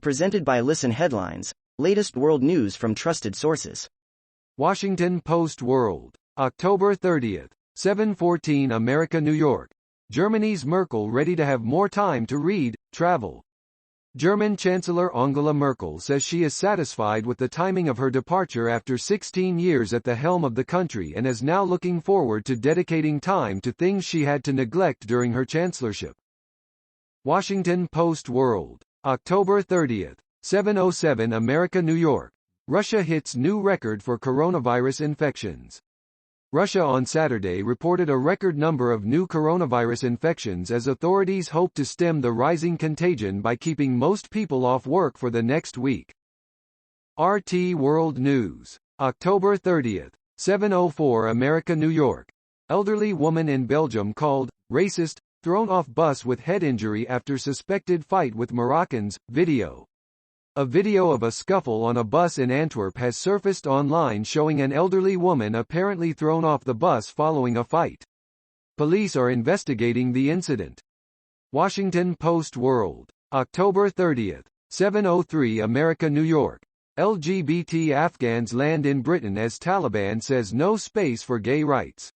Presented by Listen Headlines, latest world news from trusted sources. Washington Post World, October 30th, 7:14 America, New York. Germany's Merkel ready to have more time to read, travel. German Chancellor Angela Merkel says she is satisfied with the timing of her departure after 16 years at the helm of the country and is now looking forward to dedicating time to things she had to neglect during her chancellorship. Washington Post World, October 30th, 7:07 America, New York. Russia hits new record for coronavirus infections. Russia on Saturday reported a record number of new coronavirus infections as authorities hope to stem the rising contagion by keeping most people off work for the next week. RT World News, October 30th, 7:04 America, New York. Elderly woman in Belgium called racist, thrown off bus with head injury after suspected fight with Moroccans. Video. A video of a scuffle on a bus in Antwerp has surfaced online showing an elderly woman apparently thrown off the bus following a fight. Police are investigating the incident. Washington Post World, October 30th, 7:03 America, New York. LGBT Afghans land in Britain as Taliban says no space for gay rights.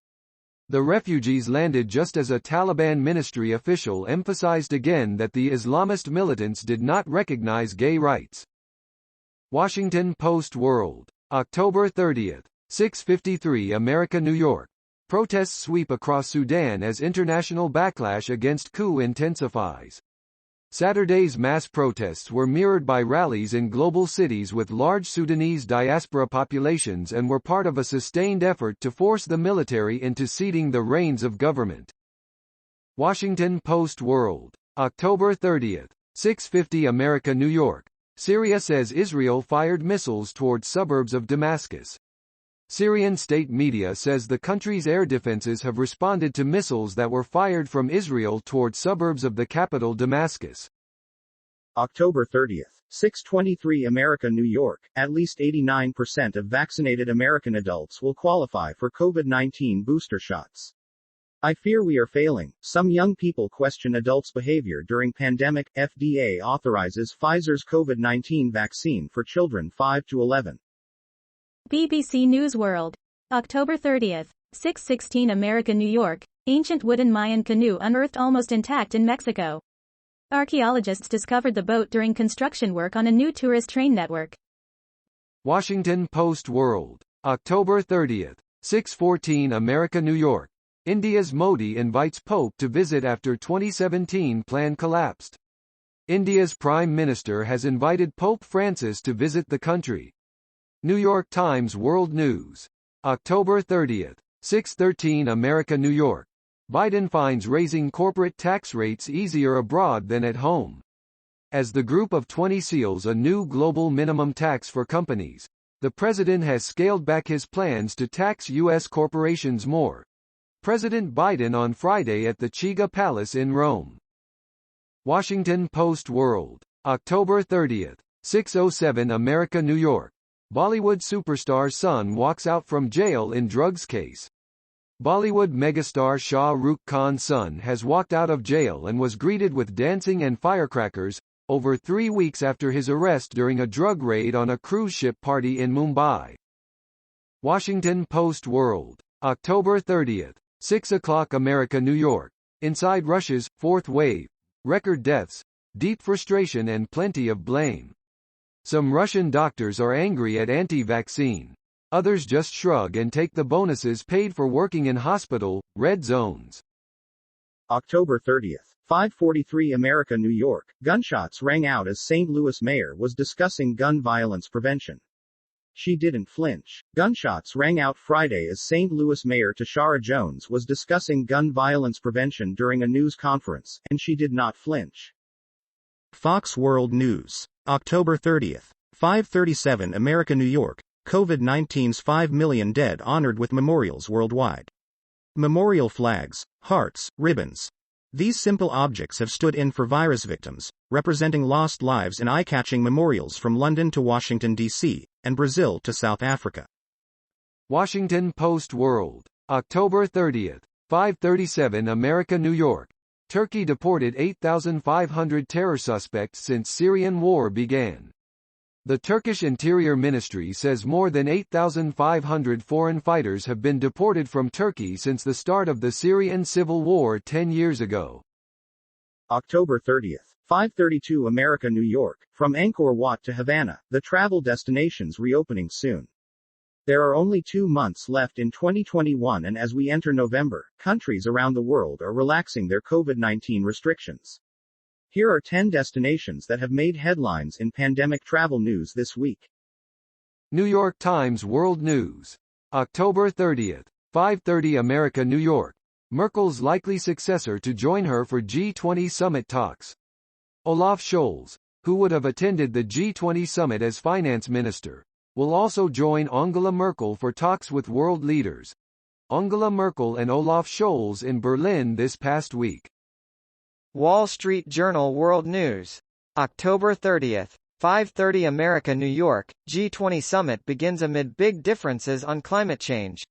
The refugees landed just as a Taliban ministry official emphasized again that the Islamist militants did not recognize gay rights. Washington Post World, October 30th, 6:53 America, New York. Protests sweep across Sudan as international backlash against coup intensifies. Saturday's mass protests were mirrored by rallies in global cities with large Sudanese diaspora populations and were part of a sustained effort to force the military into ceding the reins of government. Washington Post World, October 30th, 6:50 America, New York. Syria says Israel fired missiles toward suburbs of Damascus. Syrian state media says the country's air defenses have responded to missiles that were fired from Israel toward suburbs of the capital Damascus. October 30th, 6:23 America, New York. At least 89% of vaccinated American adults will qualify for COVID-19 booster shots. I fear we are failing. Some young people question adults' behavior during pandemic. FDA authorizes Pfizer's COVID-19 vaccine for children 5 to 11. BBC News World, October 30th, 6:16 America, New York. Ancient wooden Mayan canoe unearthed almost intact in Mexico. Archaeologists discovered the boat during construction work on a new tourist train network. Washington Post World, October 30th, 6:14 America, New York. India's Modi invites Pope to visit after 2017 plan collapsed. India's Prime Minister has invited Pope Francis to visit the country. New York Times World News, October 30th, 6:13 America, New York. Biden finds raising corporate tax rates easier abroad than at home. As the Group of 20 seals a new global minimum tax for companies, the president has scaled back his plans to tax U.S. corporations more. President Biden on Friday at the Chiga Palace in Rome. Washington Post World, October 30th, 6:07 America, New York. Bollywood superstar's son walks out from jail in drugs case. Bollywood megastar Shah Rukh Khan's son has walked out of jail and was greeted with dancing and firecrackers, over 3 weeks after his arrest during a drug raid on a cruise ship party in Mumbai. Washington Post World, October 30th, 6 o'clock America, New York. Inside Russia's fourth wave, record deaths, deep frustration and plenty of blame. Some Russian doctors are angry at anti-vaccine. Others just shrug and take the bonuses paid for working in hospital, red zones. October 30th, 5:43 America, New York. Gunshots rang out as St. Louis mayor was discussing gun violence prevention. She didn't flinch. Gunshots rang out Friday as St. Louis Mayor Tashara Jones was discussing gun violence prevention during a news conference, and she did not flinch. Fox World News, October 30th, 5:37 America, New York. COVID-19's 5 million dead honored with memorials worldwide. Memorial flags, hearts, ribbons. These simple objects have stood in for virus victims, representing lost lives in eye-catching memorials from London to Washington, D.C., and Brazil to South Africa. Washington Post World, October 30th, 5:37 America, New York. Turkey deported 8,500 terror suspects since Syrian war began. The Turkish Interior Ministry says more than 8,500 foreign fighters have been deported from Turkey since the start of the Syrian civil war 10 years ago. October 30th, 5:32 America, New York. From Angkor Wat to Havana, the travel destinations reopening soon. There are only 2 months left in 2021, and as we enter November, countries around the world are relaxing their COVID-19 restrictions. Here are 10 destinations that have made headlines in pandemic travel news this week. New York Times World News. October 30th, 5:30 America, New York. Merkel's likely successor to join her for G20 summit talks. Olaf Scholz, who would have attended the G20 summit as finance minister, will also join Angela Merkel for talks with world leaders. Angela Merkel and Olaf Scholz in Berlin this past week. Wall Street Journal World News. October 30th, 5:30 America, New York. G20 summit begins amid big differences on climate change.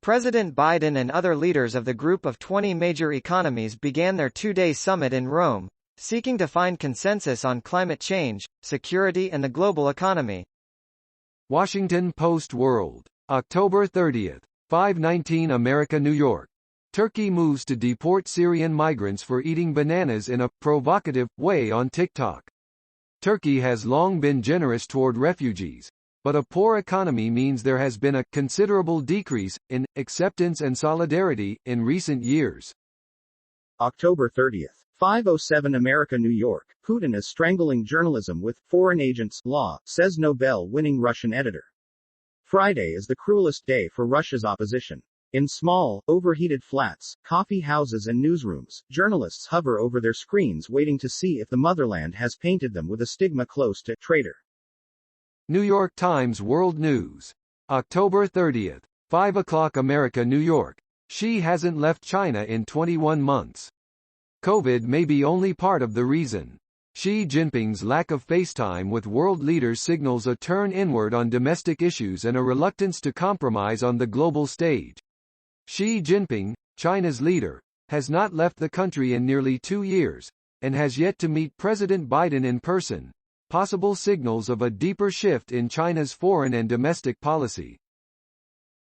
President Biden and other leaders of the group of 20 major economies began their two-day summit in Rome, seeking to find consensus on climate change, security and the global economy. Washington Post World. October 30th, 5:19 America, New York. Turkey moves to deport Syrian migrants for eating bananas in a provocative way on TikTok. Turkey has long been generous toward refugees, but a poor economy means there has been a considerable decrease in acceptance and solidarity in recent years. October 30th, 5:07 America, New York. Putin is strangling journalism with foreign agents law, says Nobel-winning Russian editor. Friday is the cruelest day for Russia's opposition. In small, overheated flats, coffee houses and newsrooms, journalists hover over their screens waiting to see if the motherland has painted them with a stigma close to traitor. New York Times World News. October 30th, 5 o'clock America, New York. Xi hasn't left China in 21 months. COVID may be only part of the reason. Xi Jinping's lack of FaceTime with world leaders signals a turn inward on domestic issues and a reluctance to compromise on the global stage. Xi Jinping, China's leader, has not left the country in nearly 2 years, and has yet to meet President Biden in person, possible signals of a deeper shift in China's foreign and domestic policy.